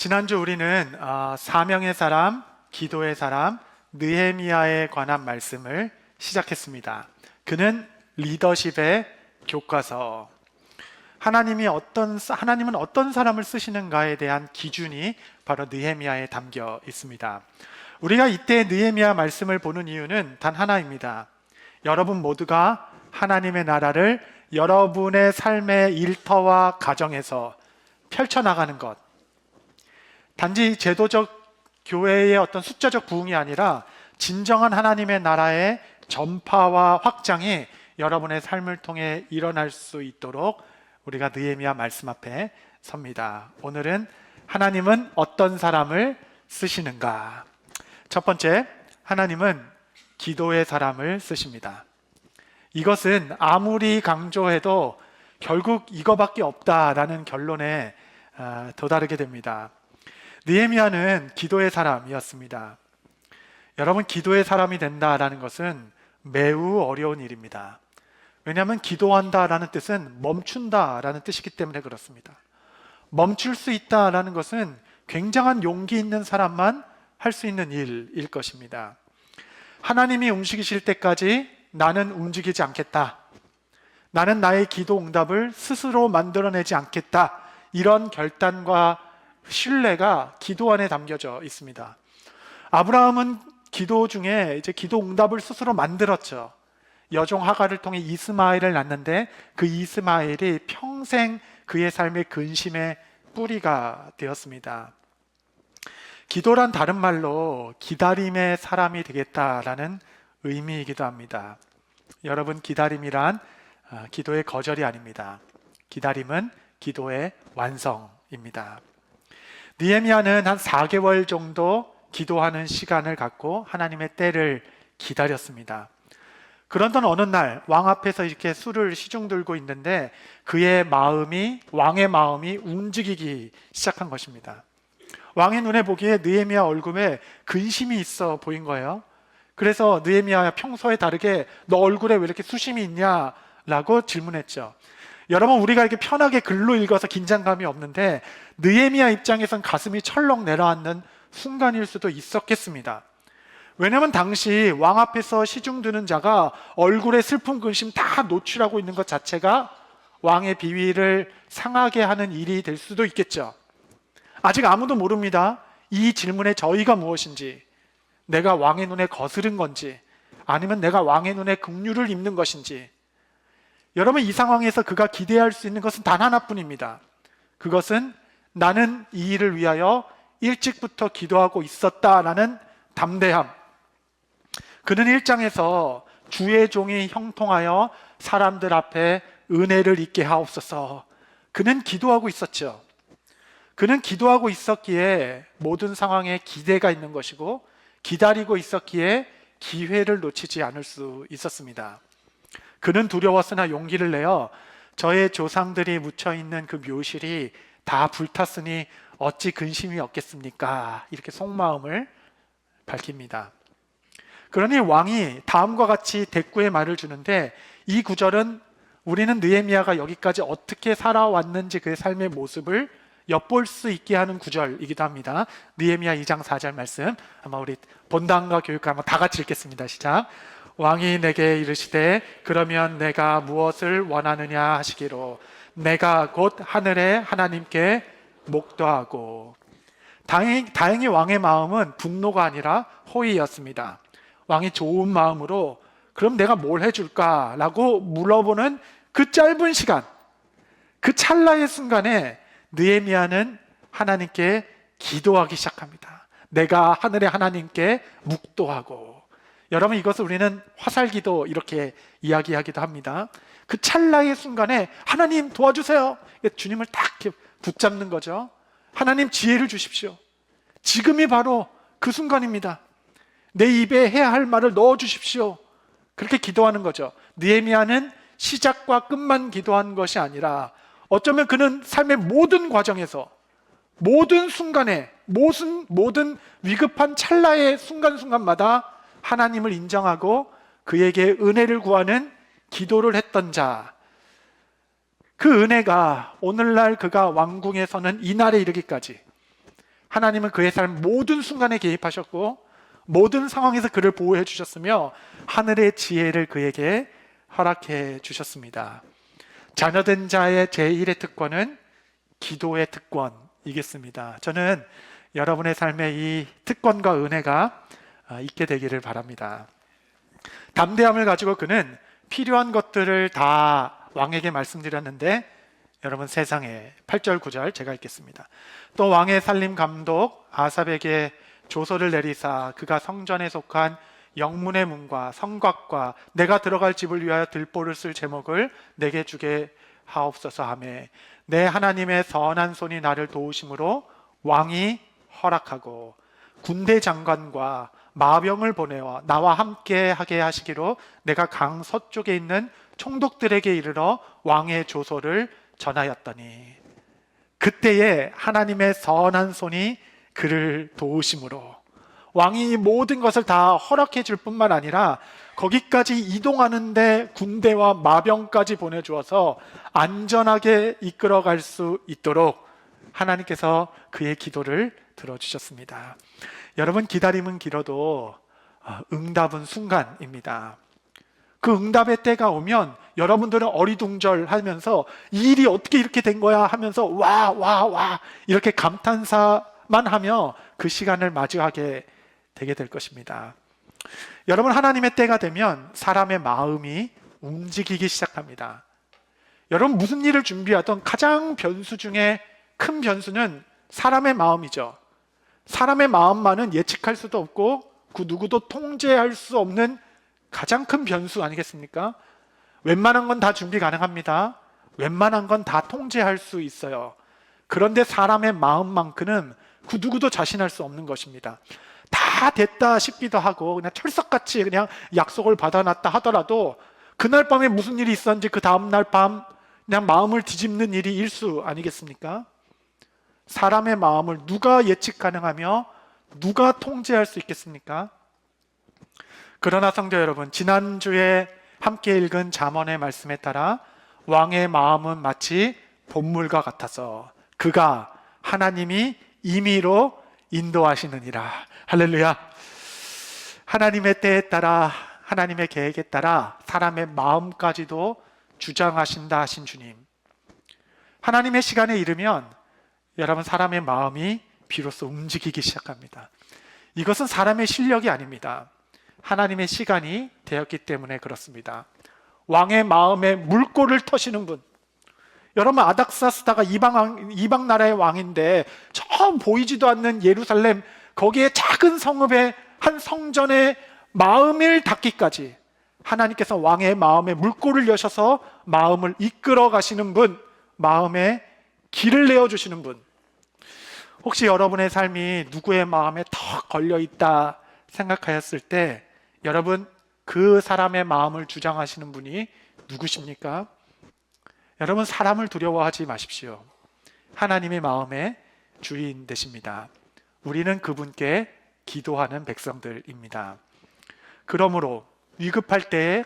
지난주 우리는 사명의 사람, 기도의 사람, 느헤미야에 관한 말씀을 시작했습니다. 그는 리더십의 교과서. 하나님은 어떤 사람을 쓰시는가에 대한 기준이 바로 느헤미야에 담겨 있습니다. 우리가 이때 느헤미야 말씀을 보는 이유는 단 하나입니다. 여러분 모두가 하나님의 나라를 여러분의 삶의 일터와 가정에서 펼쳐나가는 것, 단지 제도적 교회의 어떤 숫자적 부흥이 아니라 진정한 하나님의 나라의 전파와 확장이 여러분의 삶을 통해 일어날 수 있도록 우리가 느헤미야 말씀 앞에 섭니다. 오늘은 하나님은 어떤 사람을 쓰시는가? 첫 번째, 하나님은 기도의 사람을 쓰십니다. 이것은 아무리 강조해도 결국 이거밖에 없다라는 결론에 도달하게 됩니다. 느헤미야는 기도의 사람이었습니다. 여러분, 기도의 사람이 된다라는 것은 매우 어려운 일입니다. 왜냐하면 기도한다라는 뜻은 멈춘다라는 뜻이기 때문에 그렇습니다. 멈출 수 있다라는 것은 굉장한 용기 있는 사람만 할 수 있는 일일 것입니다. 하나님이 움직이실 때까지 나는 움직이지 않겠다. 나는 나의 기도 응답을 스스로 만들어내지 않겠다. 이런 결단과 신뢰가 기도 안에 담겨져 있습니다. 아브라함은 기도 중에 이제 기도 응답을 스스로 만들었죠. 여종 하갈을 통해 이스마엘을 낳는데 그 이스마엘이 평생 그의 삶의 근심의 뿌리가 되었습니다. 기도란 다른 말로 기다림의 사람이 되겠다라는 의미이기도 합니다. 여러분, 기다림이란 기도의 거절이 아닙니다. 기다림은 기도의 완성입니다. 느헤미야는 한 4개월 정도 기도하는 시간을 갖고 하나님의 때를 기다렸습니다. 그런던 어느 날 왕 앞에서 이렇게 술을 시중 들고 있는데 왕의 마음이 움직이기 시작한 것입니다. 왕의 눈에 보기에 느헤미야 얼굴에 근심이 있어 보인 거예요. 그래서 느헤미야야, 평소에 다르게 너 얼굴에 왜 이렇게 수심이 있냐? 라고 질문했죠. 여러분, 우리가 이렇게 편하게 글로 읽어서 긴장감이 없는데 느헤미야 입장에선 가슴이 철렁 내려앉는 순간일 수도 있었겠습니다. 왜냐하면 당시 왕 앞에서 시중 드는 자가 얼굴에 슬픔, 근심 다 노출하고 있는 것 자체가 왕의 비위를 상하게 하는 일이 될 수도 있겠죠. 아직 아무도 모릅니다. 이 질문의 저희가 무엇인지, 내가 왕의 눈에 거스른 건지, 아니면 내가 왕의 눈에 긍휼을 입는 것인지. 여러분, 이 상황에서 그가 기대할 수 있는 것은 단 하나뿐입니다. 그것은 나는 이 일을 위하여 일찍부터 기도하고 있었다라는 담대함. 그는 1장에서 주의 종이 형통하여 사람들 앞에 은혜를 입게 하옵소서. 그는 기도하고 있었죠. 그는 기도하고 있었기에 모든 상황에 기대가 있는 것이고 기다리고 있었기에 기회를 놓치지 않을 수 있었습니다. 그는 두려웠으나 용기를 내어 저의 조상들이 묻혀있는 그 묘실이 다 불탔으니 어찌 근심이 없겠습니까? 이렇게 속마음을 밝힙니다. 그러니 왕이 다음과 같이 대꾸의 말을 주는데, 이 구절은 우리는 느헤미야가 여기까지 어떻게 살아왔는지 그의 삶의 모습을 엿볼 수 있게 하는 구절이기도 합니다. 느헤미야 2장 4절 말씀, 아마 우리 본당과 교육과 한번 다 같이 읽겠습니다. 시작. 왕이 내게 이르시되 그러면 내가 무엇을 원하느냐 하시기로 내가 곧 하늘의 하나님께 목도하고. 다행히 왕의 마음은 분노가 아니라 호의였습니다. 왕이 좋은 마음으로 그럼 내가 뭘 해줄까? 라고 물어보는 그 짧은 시간, 그 찰나의 순간에 느헤미야는 하나님께 기도하기 시작합니다. 내가 하늘의 하나님께 묵도하고. 여러분, 이것을 우리는 화살기도 이렇게 이야기하기도 합니다. 그 찰나의 순간에 하나님 도와주세요. 주님을 딱 이렇게 붙잡는 거죠. 하나님 지혜를 주십시오. 지금이 바로 그 순간입니다. 내 입에 해야 할 말을 넣어주십시오. 그렇게 기도하는 거죠. 느헤미야는 시작과 끝만 기도한 것이 아니라 어쩌면 그는 삶의 모든 과정에서, 모든 순간에, 모든 위급한 찰나의 순간순간마다 하나님을 인정하고 그에게 은혜를 구하는 기도를 했던 자. 그 은혜가 오늘날 그가 왕궁에 서는 이날에 이르기까지 하나님은 그의 삶 모든 순간에 개입하셨고 모든 상황에서 그를 보호해 주셨으며 하늘의 지혜를 그에게 허락해 주셨습니다. 자녀된 자의 제1의 특권은 기도의 특권이겠습니다. 저는 여러분의 삶에 이 특권과 은혜가 있게 되기를 바랍니다. 담대함을 가지고 그는 필요한 것들을 다 왕에게 말씀드렸는데, 여러분 세상에 8절 9절 제가 읽겠습니다. 또 왕의 살림 감독 아삽에게 조서를 내리사 그가 성전에 속한 영문의 문과 성곽과 내가 들어갈 집을 위하여 들보를 쓸 제목을 내게 주게 하옵소서 하매, 내 하나님의 선한 손이 나를 도우심으로 왕이 허락하고 군대 장관과 마병을 보내어 나와 함께 하게 하시기로 내가 강 서쪽에 있는 총독들에게 이르러 왕의 조서를 전하였더니, 그때에 하나님의 선한 손이 그를 도우심으로 왕이 모든 것을 다 허락해 줄 뿐만 아니라 거기까지 이동하는데 군대와 마병까지 보내주어서 안전하게 이끌어갈 수 있도록 하나님께서 그의 기도를 들어주셨습니다. 여러분, 기다림은 길어도 응답은 순간입니다. 그 응답의 때가 오면 여러분들은 어리둥절하면서 이 일이 어떻게 이렇게 된 거야 하면서 와 이렇게 감탄사만 하며 그 시간을 맞이하게 되게 될 것입니다. 여러분, 하나님의 때가 되면 사람의 마음이 움직이기 시작합니다. 여러분, 무슨 일을 준비하던 가장 변수 중에 큰 변수는 사람의 마음이죠. 사람의 마음만은 예측할 수도 없고 그 누구도 통제할 수 없는 가장 큰 변수 아니겠습니까? 웬만한 건 다 준비 가능합니다. 웬만한 건 다 통제할 수 있어요. 그런데 사람의 마음만큼은 그 누구도 자신할 수 없는 것입니다. 다 됐다 싶기도 하고 그냥 철석같이 그냥 약속을 받아놨다 하더라도 그날 밤에 무슨 일이 있었는지 그 다음날 밤 그냥 마음을 뒤집는 일이 일수 아니겠습니까? 사람의 마음을 누가 예측 가능하며 누가 통제할 수 있겠습니까? 그러나 성도 여러분, 지난주에 함께 읽은 잠언의 말씀에 따라 왕의 마음은 마치 봇물과 같아서 그가 하나님이 임의로 인도하시느니라. 할렐루야. 하나님의 때에 따라, 하나님의 계획에 따라 사람의 마음까지도 주장하신다 하신 주님, 하나님의 시간에 이르면 여러분, 사람의 마음이 비로소 움직이기 시작합니다. 이것은 사람의 실력이 아닙니다. 하나님의 시간이 되었기 때문에 그렇습니다. 왕의 마음에 물꼬를 터시는 분, 여러분, 아닥사스다가 이방 나라의 왕인데 저 보이지도 않는 예루살렘, 거기에 작은 성읍의 한 성전의 마음을 닫기까지 하나님께서 왕의 마음에 물꼬를 여셔서 마음을 이끌어 가시는 분, 마음에 길을 내어주시는 분. 혹시 여러분의 삶이 누구의 마음에 턱 걸려있다 생각하였을 때 여러분, 그 사람의 마음을 주장하시는 분이 누구십니까? 여러분, 사람을 두려워하지 마십시오. 하나님의 마음의 주인 되십니다. 우리는 그분께 기도하는 백성들입니다. 그러므로 위급할 때에,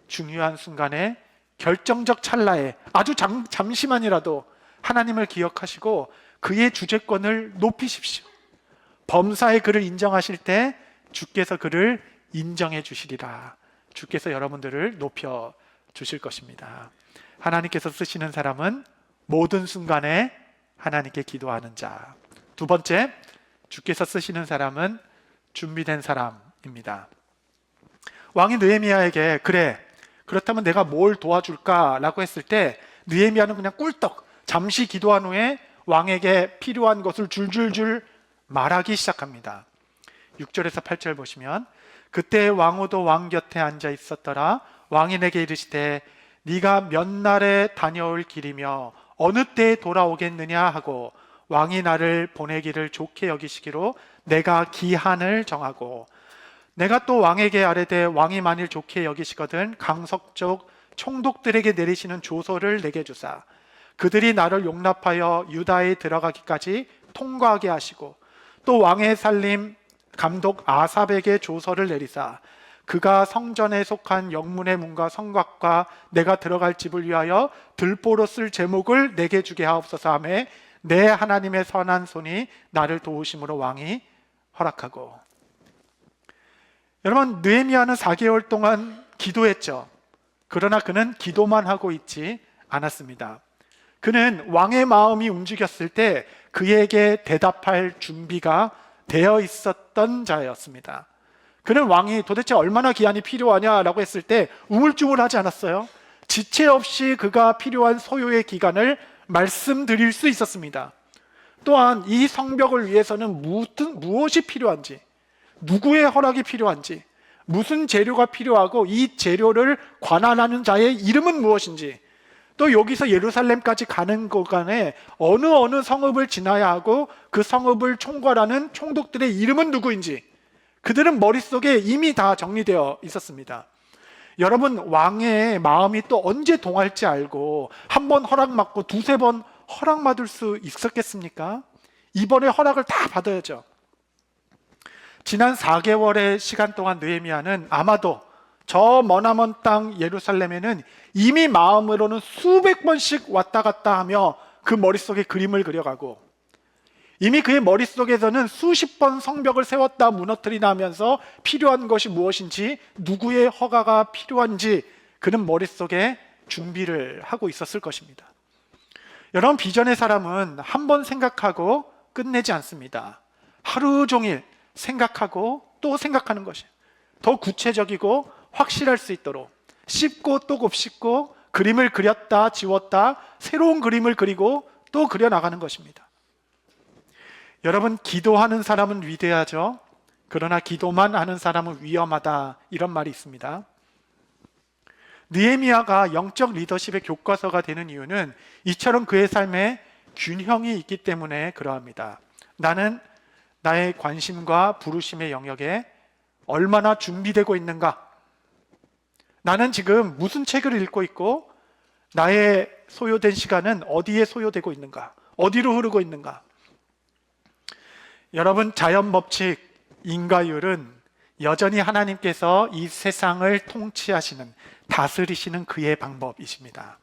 중요한 순간에, 결정적 찰나에 아주 잠시만이라도 하나님을 기억하시고 그의 주재권을 높이십시오. 범사의 그를 인정하실 때 주께서 그를 인정해 주시리라. 주께서 여러분들을 높여 주실 것입니다. 하나님께서 쓰시는 사람은 모든 순간에 하나님께 기도하는 자. 두 번째, 주께서 쓰시는 사람은 준비된 사람입니다. 왕이 느헤미야에게 그래, 그렇다면 내가 뭘 도와줄까? 라고 했을 때 느헤미야는 그냥 꿀떡 잠시 기도한 후에 왕에게 필요한 것을 줄줄줄 말하기 시작합니다. 6절에서 8절 보시면, 그때 왕후도 왕 곁에 앉아 있었더라. 왕이 내게 이르시되 네가 몇 날에 다녀올 길이며 어느 때에 돌아오겠느냐 하고 왕이 나를 보내기를 좋게 여기시기로 내가 기한을 정하고, 내가 또 왕에게 아뢰되 왕이 만일 좋게 여기시거든 강석쪽 총독들에게 내리시는 조서를 내게 주사 그들이 나를 용납하여 유다에 들어가기까지 통과하게 하시고, 또 왕의 살림 감독 아삽에게 조서를 내리사 그가 성전에 속한 영문의 문과 성곽과 내가 들어갈 집을 위하여 들보로 쓸 제목을 내게 주게 하옵소서 하매, 내 하나님의 선한 손이 나를 도우심으로 왕이 허락하고. 여러분, 느헤미야는 4개월 동안 기도했죠. 그러나 그는 기도만 하고 있지 않았습니다. 그는 왕의 마음이 움직였을 때 그에게 대답할 준비가 되어 있었던 자였습니다. 그는 왕이 도대체 얼마나 기한이 필요하냐라고 했을 때 우물쭈물하지 않았어요. 지체 없이 그가 필요한 소요의 기간을 말씀드릴 수 있었습니다. 또한 이 성벽을 위해서는 무엇이 필요한지, 누구의 허락이 필요한지, 무슨 재료가 필요하고 이 재료를 관할하는 자의 이름은 무엇인지, 또 여기서 예루살렘까지 가는 구간에 어느 성읍을 지나야 하고 그 성읍을 총괄하는 총독들의 이름은 누구인지 그들은 머릿속에 이미 다 정리되어 있었습니다. 여러분, 왕의 마음이 또 언제 동할지 알고 한 번 허락받고 두세 번 허락받을 수 있었겠습니까? 이번에 허락을 다 받아야죠. 지난 4개월의 시간 동안 느헤미야는 아마도 저 머나먼 땅 예루살렘에는 이미 마음으로는 수백 번씩 왔다 갔다 하며 그 머릿속에 그림을 그려가고, 이미 그의 머릿속에서는 수십 번 성벽을 세웠다 무너뜨리나 하면서 필요한 것이 무엇인지, 누구의 허가가 필요한지 그는 머릿속에 준비를 하고 있었을 것입니다. 여러분, 비전의 사람은 한 번 생각하고 끝내지 않습니다. 하루 종일 생각하고 또 생각하는 것이 더 구체적이고 확실할 수 있도록 씹고 또 곱씹고 그림을 그렸다 지웠다 새로운 그림을 그리고 또 그려나가는 것입니다. 여러분, 기도하는 사람은 위대하죠. 그러나 기도만 하는 사람은 위험하다, 이런 말이 있습니다. 느헤미야가 영적 리더십의 교과서가 되는 이유는 이처럼 그의 삶에 균형이 있기 때문에 그러합니다. 나는 나의 관심과 부르심의 영역에 얼마나 준비되고 있는가? 나는 지금 무슨 책을 읽고 있고 나의 소요된 시간은 어디에 소요되고 있는가? 어디로 흐르고 있는가? 여러분, 자연법칙, 인과율은 여전히 하나님께서 이 세상을 통치하시는, 다스리시는 그의 방법이십니다.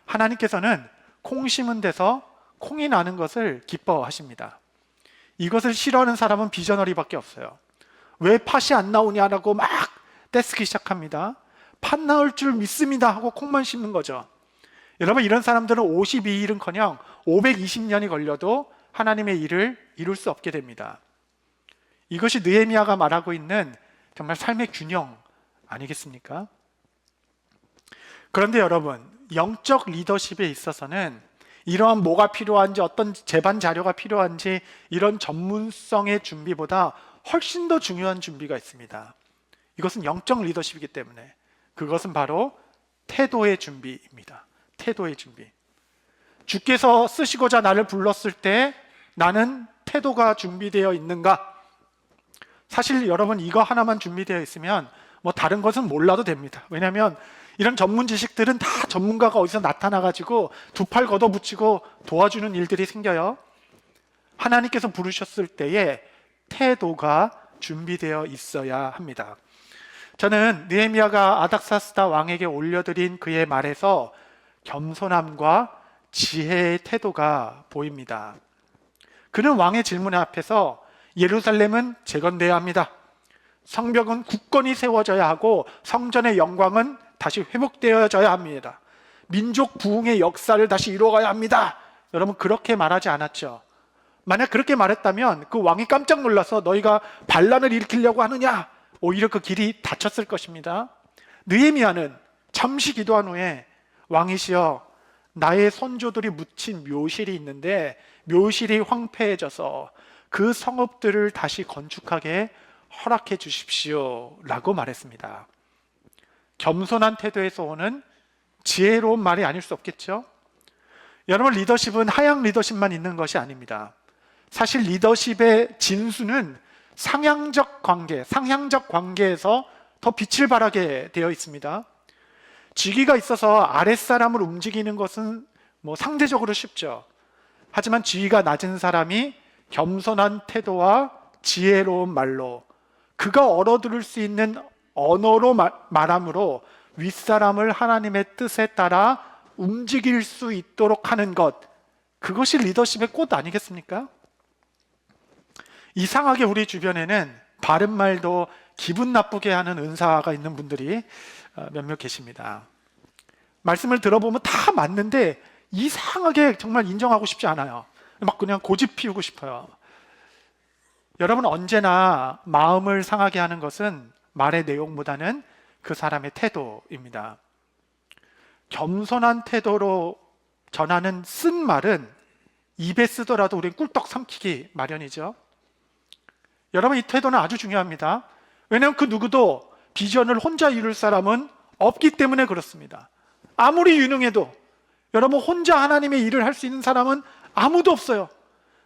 하나님께서는 콩 심은 데서 콩이 나는 것을 기뻐하십니다. 이것을 싫어하는 사람은 비저너리밖에 없어요. 왜 팥이 안 나오냐라고 막 떼쓰기 시작합니다. 팥 나올 줄 믿습니다 하고 콩만 심는 거죠. 여러분, 이런 사람들은 52일은커녕 520년이 걸려도 하나님의 일을 이룰 수 없게 됩니다. 이것이 느헤미야가 말하고 있는 정말 삶의 균형 아니겠습니까? 그런데 여러분, 영적 리더십에 있어서는 이러한 뭐가 필요한지, 어떤 제반 자료가 필요한지 이런 전문성의 준비보다 훨씬 더 중요한 준비가 있습니다. 이것은 영적 리더십이기 때문에 그것은 바로 태도의 준비입니다. 태도의 준비. 주께서 쓰시고자 나를 불렀을 때 나는 태도가 준비되어 있는가? 사실 여러분, 이거 하나만 준비되어 있으면 뭐 다른 것은 몰라도 됩니다. 왜냐하면 이런 전문 지식들은 다 전문가가 어디서 나타나가지고 두 팔 걷어붙이고 도와주는 일들이 생겨요. 하나님께서 부르셨을 때에 태도가 준비되어 있어야 합니다. 저는 느헤미야가 아닥사스다 왕에게 올려드린 그의 말에서 겸손함과 지혜의 태도가 보입니다. 그는 왕의 질문 앞에서 예루살렘은 재건되어야 합니다. 성벽은 굳건히 세워져야 하고 성전의 영광은 다시 회복되어져야 합니다. 민족 부흥의 역사를 다시 이루어가야 합니다. 여러분, 그렇게 말하지 않았죠. 만약 그렇게 말했다면 그 왕이 깜짝 놀라서 너희가 반란을 일으키려고 하느냐, 오히려 그 길이 닫혔을 것입니다. 느헤미야는 잠시 기도한 후에 왕이시여, 나의 선조들이 묻힌 묘실이 있는데 묘실이 황폐해져서 그 성읍들을 다시 건축하게 허락해 주십시오 라고 말했습니다. 겸손한 태도에서 오는 지혜로운 말이 아닐 수 없겠죠. 여러분, 리더십은 하향 리더십만 있는 것이 아닙니다. 사실 리더십의 진수는 상향적 관계에서 더 빛을 발하게 되어 있습니다. 직위가 있어서 아랫사람을 움직이는 것은 상대적으로 쉽죠. 하지만 지위가 낮은 사람이 겸손한 태도와 지혜로운 말로, 그가 알아들을 수 있는 언어로 말함으로 윗사람을 하나님의 뜻에 따라 움직일 수 있도록 하는 것, 그것이 리더십의 꽃 아니겠습니까? 이상하게 우리 주변에는 바른 말도 기분 나쁘게 하는 은사가 있는 분들이 몇몇 계십니다. 말씀을 들어보면 다 맞는데 이상하게 정말 인정하고 싶지 않아요. 막 그냥 고집 피우고 싶어요. 여러분, 언제나 마음을 상하게 하는 것은 말의 내용보다는 그 사람의 태도입니다. 겸손한 태도로 전하는 쓴 말은 입에 쓰더라도 우리는 꿀떡 삼키기 마련이죠. 여러분, 이 태도는 아주 중요합니다. 왜냐하면 그 누구도 비전을 혼자 이룰 사람은 없기 때문에 그렇습니다. 아무리 유능해도 여러분, 혼자 하나님의 일을 할 수 있는 사람은 아무도 없어요.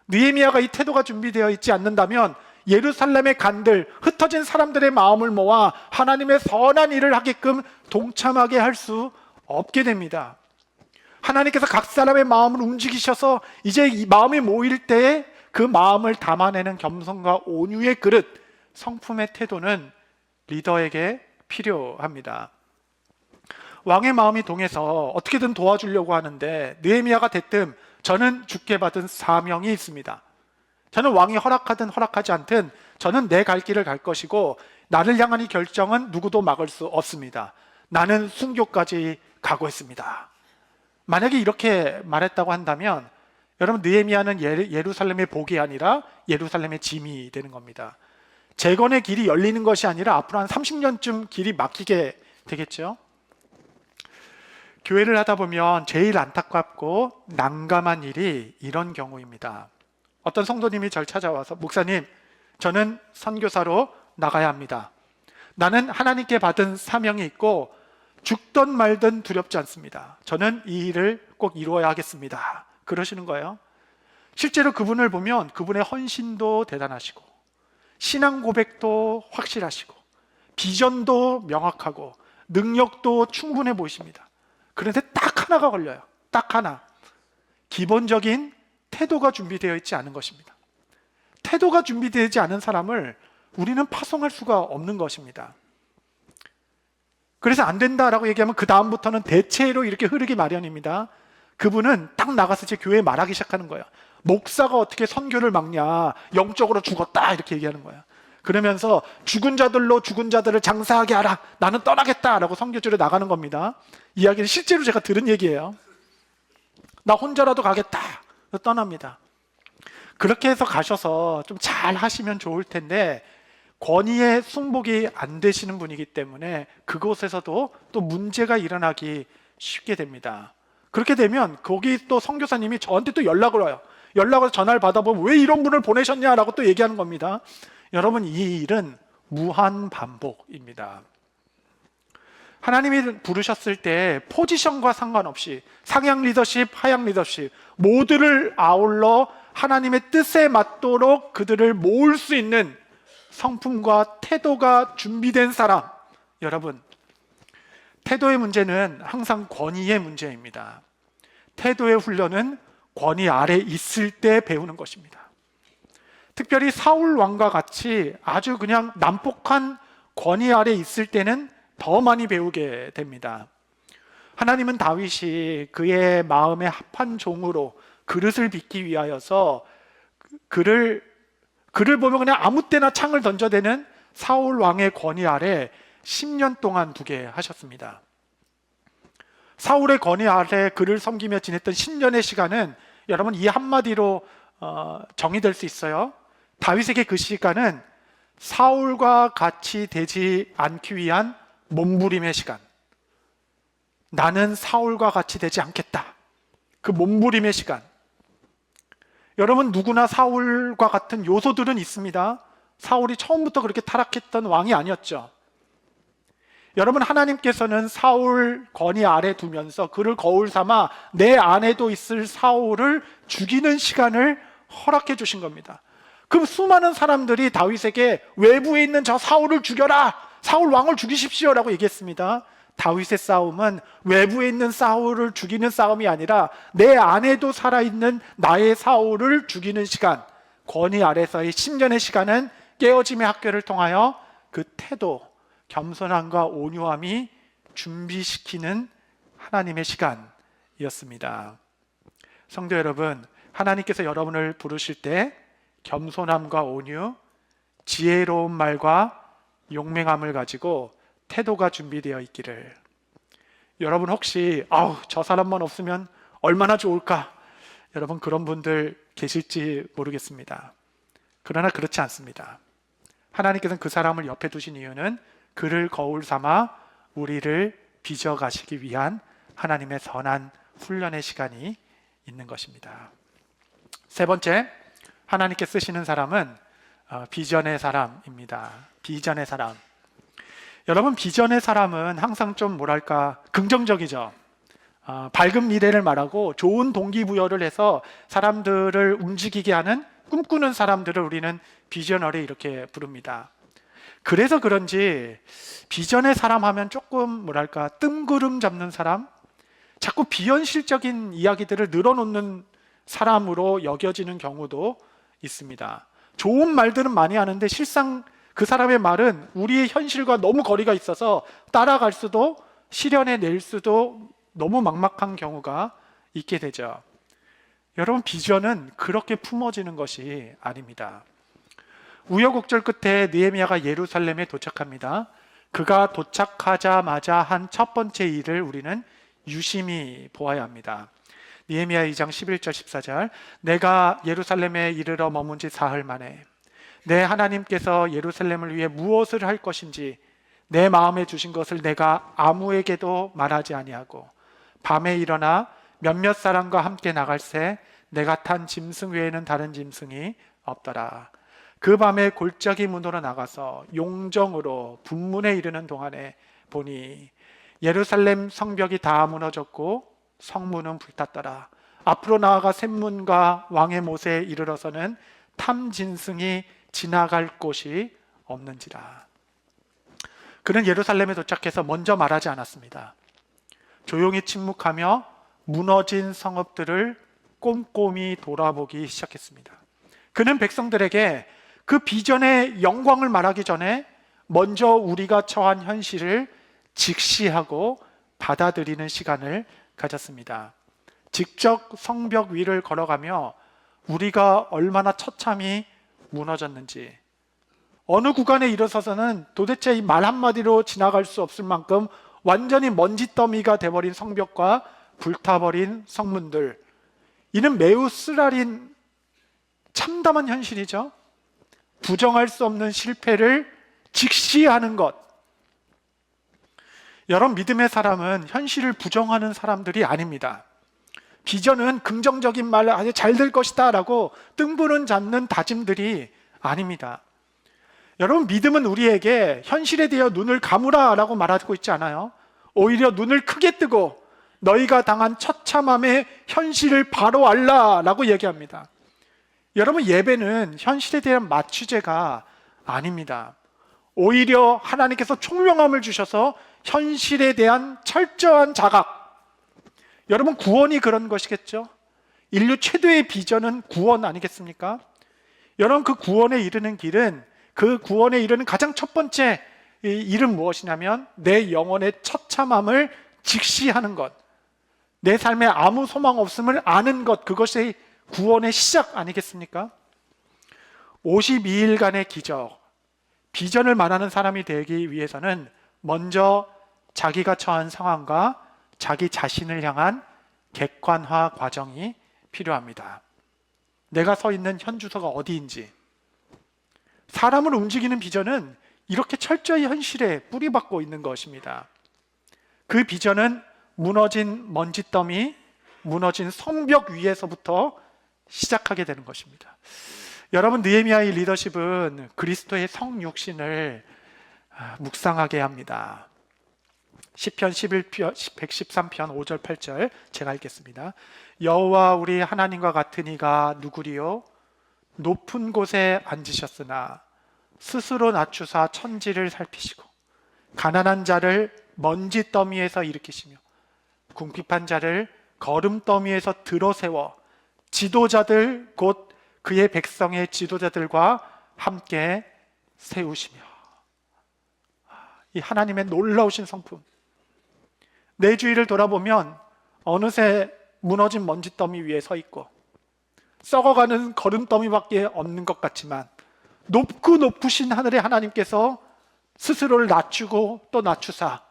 느헤미야가 이 태도가 준비되어 있지 않는다면 예루살렘의 간들, 흩어진 사람들의 마음을 모아 하나님의 선한 일을 하게끔 동참하게 할 수 없게 됩니다. 하나님께서 각 사람의 마음을 움직이셔서 이제 이 마음이 모일 때에 그 마음을 담아내는 겸손과 온유의 그릇, 성품의 태도는 리더에게 필요합니다. 왕의 마음이 동해서 어떻게든 도와주려고 하는데 느헤미야가 대뜸 저는 주께 받은 사명이 있습니다. 저는 왕이 허락하든 허락하지 않든 저는 내 갈 길을 갈 것이고 나를 향한 이 결정은 누구도 막을 수 없습니다. 나는 순교까지 각오했습니다. 만약에 이렇게 말했다고 한다면 여러분, 느헤미야는 예루살렘의 복이 아니라 예루살렘의 짐이 되는 겁니다. 재건의 길이 열리는 것이 아니라 앞으로 한 30년쯤 길이 막히게 되겠죠. 교회를 하다 보면 제일 안타깝고 난감한 일이 이런 경우입니다. 어떤 성도님이 절 찾아와서 목사님, 저는 선교사로 나가야 합니다. 나는 하나님께 받은 사명이 있고 죽든 말든 두렵지 않습니다. 저는 이 일을 꼭 이루어야 하겠습니다. 그러시는 거예요. 실제로 그분을 보면 그분의 헌신도 대단하시고 신앙 고백도 확실하시고 비전도 명확하고 능력도 충분해 보이십니다. 그런데 딱 하나가 걸려요. 딱 하나. 기본적인 태도가 준비되어 있지 않은 것입니다. 태도가 준비되지 않은 사람을 우리는 파송할 수가 없는 것입니다. 그래서 안 된다라고 얘기하면 그 다음부터는 대체로 이렇게 흐르기 마련입니다. 그분은 딱 나가서 제 교회에 말하기 시작하는 거예요. 목사가 어떻게 선교를 막냐, 영적으로 죽었다, 이렇게 얘기하는 거예요. 그러면서 죽은 자들로 죽은 자들을 장사하게 하라, 나는 떠나겠다라고 선교지로 나가는 겁니다. 이야기는 실제로 제가 들은 얘기예요. 나 혼자라도 가겠다, 떠납니다. 그렇게 해서 가셔서 좀 잘 하시면 좋을 텐데 권위에 승복이 안 되시는 분이기 때문에 그곳에서도 또 문제가 일어나기 쉽게 됩니다. 그렇게 되면 거기 또 선교사님이 저한테 또 연락을 와요. 연락을 전화를 받아보면 왜 이런 분을 보내셨냐라고 또 얘기하는 겁니다. 여러분, 이 일은 무한 반복입니다. 하나님이 부르셨을 때 포지션과 상관없이 상향 리더십, 하향 리더십 모두를 아울러 하나님의 뜻에 맞도록 그들을 모을 수 있는 성품과 태도가 준비된 사람, 여러분, 태도의 문제는 항상 권위의 문제입니다. 태도의 훈련은 권위 아래 있을 때 배우는 것입니다. 특별히 사울 왕과 같이 아주 그냥 난폭한 권위 아래 있을 때는 더 많이 배우게 됩니다. 하나님은 다윗이 그의 마음에 합한 종으로 그릇을 빚기 위하여서 그를 보면 그냥 아무 때나 창을 던져대는 사울 왕의 권위 아래 10년 동안 두게 하셨습니다. 사울의 권위 아래 그를 섬기며 지냈던 10년의 시간은 여러분 이 한마디로 정의될 수 있어요. 다윗에게 그 시간은 사울과 같이 되지 않기 위한 몸부림의 시간. 나는 사울과 같이 되지 않겠다. 그 몸부림의 시간. 여러분, 누구나 사울과 같은 요소들은 있습니다. 사울이 처음부터 그렇게 타락했던 왕이 아니었죠. 여러분, 하나님께서는 사울 권위 아래 두면서 그를 거울 삼아 내 안에도 있을 사울을 죽이는 시간을 허락해 주신 겁니다. 그 수많은 사람들이 다윗에게 외부에 있는 저 사울을 죽여라, 사울 왕을 죽이십시오라고 얘기했습니다. 다윗의 싸움은 외부에 있는 사울을 죽이는 싸움이 아니라 내 안에도 살아있는 나의 사울을 죽이는 시간, 권위 아래서의 10년의 시간은 깨어짐의 학교를 통하여 그 태도, 겸손함과 온유함이 준비시키는 하나님의 시간이었습니다. 성도 여러분, 하나님께서 여러분을 부르실 때 겸손함과 온유, 지혜로운 말과 용맹함을 가지고 태도가 준비되어 있기를. 여러분 혹시 저 사람만 없으면 얼마나 좋을까? 여러분 그런 분들 계실지 모르겠습니다. 그러나 그렇지 않습니다. 하나님께서는 그 사람을 옆에 두신 이유는 그를 거울 삼아 우리를 빚어가시기 위한 하나님의 선한 훈련의 시간이 있는 것입니다. 세 번째, 하나님께 쓰시는 사람은 비전의 사람입니다. 비전의 사람. 여러분, 비전의 사람은 항상 좀 긍정적이죠. 밝은 미래를 말하고 좋은 동기부여를 해서 사람들을 움직이게 하는, 꿈꾸는 사람들을 우리는 비저너리 이렇게 부릅니다. 그래서 그런지 비전의 사람 하면 조금 뜬구름 잡는 사람, 자꾸 비현실적인 이야기들을 늘어놓는 사람으로 여겨지는 경우도 있습니다. 좋은 말들은 많이 하는데 실상 그 사람의 말은 우리의 현실과 너무 거리가 있어서 따라갈 수도, 실현해낼 수도 너무 막막한 경우가 있게 되죠. 여러분, 비전은 그렇게 품어지는 것이 아닙니다. 우여곡절 끝에 느헤미야가 예루살렘에 도착합니다. 그가 도착하자마자 한 첫 번째 일을 우리는 유심히 보아야 합니다. 느헤미야 2장 11절 14절, 내가 예루살렘에 이르러 머문 지 사흘 만에 내 하나님께서 예루살렘을 위해 무엇을 할 것인지 내 마음에 주신 것을 내가 아무에게도 말하지 아니하고 밤에 일어나 몇몇 사람과 함께 나갈새 내가 탄 짐승 외에는 다른 짐승이 없더라. 그 밤에 골짜기 문으로 나가서 용정으로 분문에 이르는 동안에 보니 예루살렘 성벽이 다 무너졌고 성문은 불탔더라. 앞으로 나아가 샘문과 왕의 못에 이르러서는 탐짐승이 지나갈 곳이 없는지라. 그는 예루살렘에 도착해서 먼저 말하지 않았습니다. 조용히 침묵하며 무너진 성읍들을 꼼꼼히 돌아보기 시작했습니다. 그는 백성들에게 그 비전의 영광을 말하기 전에 먼저 우리가 처한 현실을 직시하고 받아들이는 시간을 가졌습니다. 직접 성벽 위를 걸어가며 우리가 얼마나 처참히 무너졌는지, 어느 구간에 이르러서는 도대체 이 말 한마디로 지나갈 수 없을 만큼 완전히 먼지더미가 돼버린 성벽과 불타버린 성문들, 이는 매우 쓰라린 참담한 현실이죠. 부정할 수 없는 실패를 직시하는 것. 여러분, 믿음의 사람은 현실을 부정하는 사람들이 아닙니다. 비전은 긍정적인 말, 아주 잘 될 것이다 라고 뜬구름 잡는 다짐들이 아닙니다. 여러분, 믿음은 우리에게 현실에 대해 눈을 감으라 라고 말하고 있지 않아요. 오히려 눈을 크게 뜨고 너희가 당한 처참함의 현실을 바로 알라 라고 얘기합니다. 여러분, 예배는 현실에 대한 마취제가 아닙니다. 오히려 하나님께서 총명함을 주셔서 현실에 대한 철저한 자각. 여러분, 구원이 그런 것이겠죠. 인류 최대의 비전은 구원 아니겠습니까? 여러분, 그 구원에 이르는 길은, 그 구원에 이르는 가장 첫 번째 일은 무엇이냐면 내 영혼의 처참함을 직시하는 것, 내 삶에 아무 소망 없음을 아는 것, 그것이 구원의 시작 아니겠습니까? 52일간의 기적, 비전을 말하는 사람이 되기 위해서는 먼저 자기가 처한 상황과 자기 자신을 향한 객관화 과정이 필요합니다. 내가 서 있는 현 주소가 어디인지. 사람을 움직이는 비전은 이렇게 철저히 현실에 뿌리박고 있는 것입니다. 그 비전은 무너진 먼지더미, 무너진 성벽 위에서부터 시작하게 되는 것입니다. 여러분, 느헤미야의 리더십은 그리스도의 성육신을 묵상하게 합니다. 시편 113편 5절 8절 제가 읽겠습니다. 여호와 우리 하나님과 같은 이가 누구리요? 높은 곳에 앉으셨으나 스스로 낮추사 천지를 살피시고 가난한 자를 먼지 더미에서 일으키시며 궁핍한 자를 거름더미에서 들어세워 지도자들 곧 그의 백성의 지도자들과 함께 세우시며. 이 하나님의 놀라우신 성품. 내 주위를 돌아보면 어느새 무너진 먼지더미 위에 서 있고 썩어가는 거름더미밖에 없는 것 같지만 높고 높으신 하늘의 하나님께서 스스로를 낮추고 또 낮추사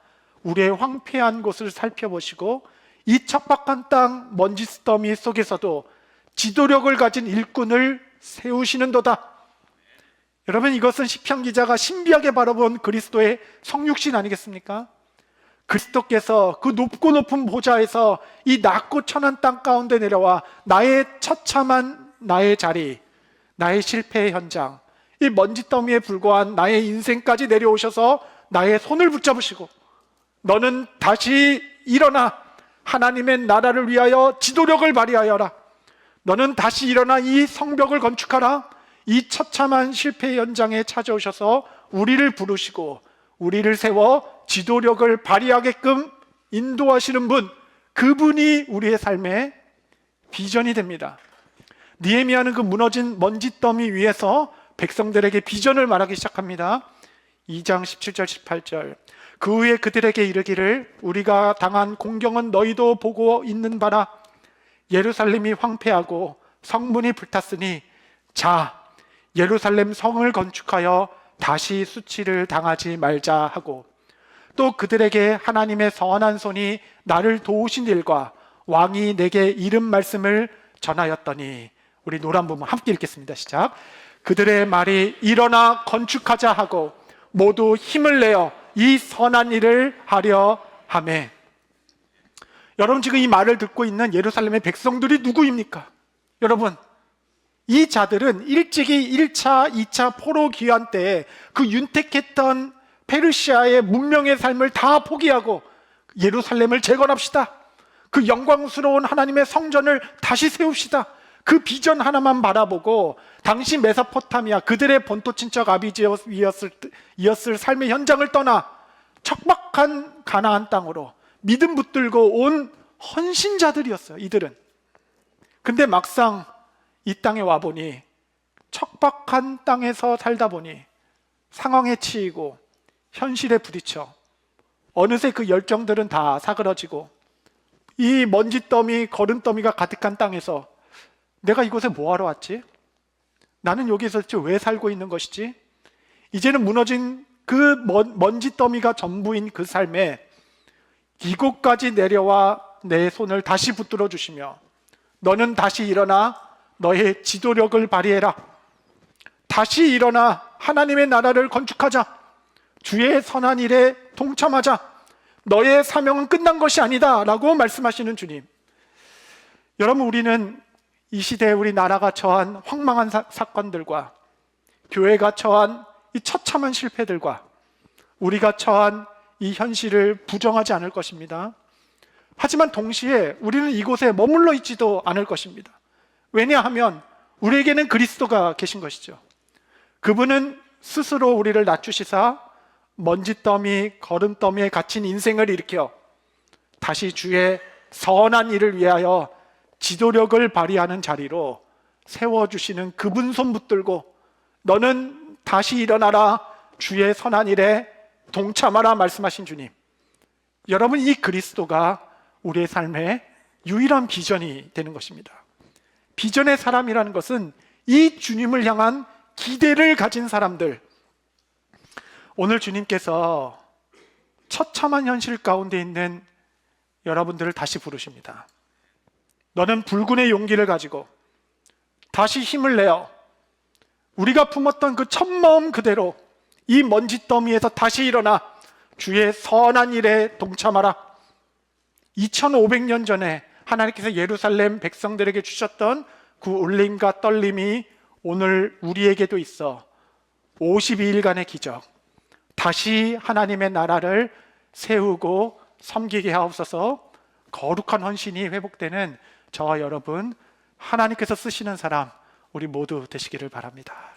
우리의 황폐한 곳을 살펴보시고 이 척박한 땅 먼지더미 속에서도 지도력을 가진 일꾼을 세우시는도다. 여러분, 이것은 시편 기자가 신비하게 바라본 그리스도의 성육신 아니겠습니까? 그리스도께서 그 높고 높은 보좌에서 이 낮고 천한 땅 가운데 내려와 나의 처참한 나의 자리, 나의 실패의 현장, 이 먼지더미에 불과한 나의 인생까지 내려오셔서 나의 손을 붙잡으시고 너는 다시 일어나 하나님의 나라를 위하여 지도력을 발휘하여라. 너는 다시 일어나 이 성벽을 건축하라. 이 처참한 실패의 현장에 찾아오셔서 우리를 부르시고 우리를 세워 지도력을 발휘하게끔 인도하시는 분, 그분이 우리의 삶의 비전이 됩니다. 느헤미야는 그 무너진 먼지더미 위에서 백성들에게 비전을 말하기 시작합니다. 2장 17절 18절. 그 후에 그들에게 이르기를 우리가 당한 공경은 너희도 보고 있는 바라. 예루살렘이 황폐하고 성문이 불탔으니 자, 예루살렘 성을 건축하여 다시 수치를 당하지 말자 하고, 또 그들에게 하나님의 선한 손이 나를 도우신 일과 왕이 내게 이른 말씀을 전하였더니, 우리 노란 부분 함께 읽겠습니다. 시작. 그들의 말이 일어나 건축하자 하고 모두 힘을 내어 이 선한 일을 하려 하매. 여러분, 지금 이 말을 듣고 있는 예루살렘의 백성들이 누구입니까? 여러분, 이 자들은 일찍이 1차, 2차 포로 귀환 때에 그 윤택했던 페르시아의 문명의 삶을 다 포기하고 예루살렘을 재건합시다. 그 영광스러운 하나님의 성전을 다시 세웁시다. 그 비전 하나만 바라보고 당시 메소포타미아, 그들의 본토 친척 아비지였을 삶의 현장을 떠나 척박한 가나안 땅으로 믿음 붙들고 온 헌신자들이었어요, 이들은. 근데 막상 이 땅에 와보니, 척박한 땅에서 살다 보니 상황에 치이고 현실에 부딪혀 어느새 그 열정들은 다 사그러지고 이 먼지더미, 거름더미가 가득한 땅에서 내가 이곳에 뭐하러 왔지? 나는 여기서 왜 살고 있는 것이지? 이제는 무너진 그 먼지더미가 전부인 그 삶에 이곳까지 내려와 내 손을 다시 붙들어 주시며 너는 다시 일어나 너의 지도력을 발휘해라. 다시 일어나 하나님의 나라를 건축하자. 주의 선한 일에 동참하자. 너의 사명은 끝난 것이 아니다 라고 말씀하시는 주님. 여러분, 우리는 이 시대에 우리 나라가 처한 황망한 사건들과 교회가 처한 이 처참한 실패들과 우리가 처한 이 현실을 부정하지 않을 것입니다. 하지만 동시에 우리는 이곳에 머물러 있지도 않을 것입니다. 왜냐하면 우리에게는 그리스도가 계신 것이죠. 그분은 스스로 우리를 낮추시사 먼지더미, 거름더미에 갇힌 인생을 일으켜 다시 주의 선한 일을 위하여 지도력을 발휘하는 자리로 세워주시는 그분 손 붙들고 너는 다시 일어나라, 주의 선한 일에 동참하라 말씀하신 주님. 여러분, 이 그리스도가 우리의 삶의 유일한 비전이 되는 것입니다. 비전의 사람이라는 것은 이 주님을 향한 기대를 가진 사람들. 오늘 주님께서 처참한 현실 가운데 있는 여러분들을 다시 부르십니다. 너는 불군의 용기를 가지고 다시 힘을 내어 우리가 품었던 그 첫마음 그대로 이 먼지더미에서 다시 일어나 주의 선한 일에 동참하라. 2500년 전에 하나님께서 예루살렘 백성들에게 주셨던 그 울림과 떨림이 오늘 우리에게도 있어 52일간의 기적, 다시 하나님의 나라를 세우고 섬기게 하옵소서. 거룩한 헌신이 회복되는 저와 여러분, 하나님께서 쓰시는 사람 우리 모두 되시기를 바랍니다.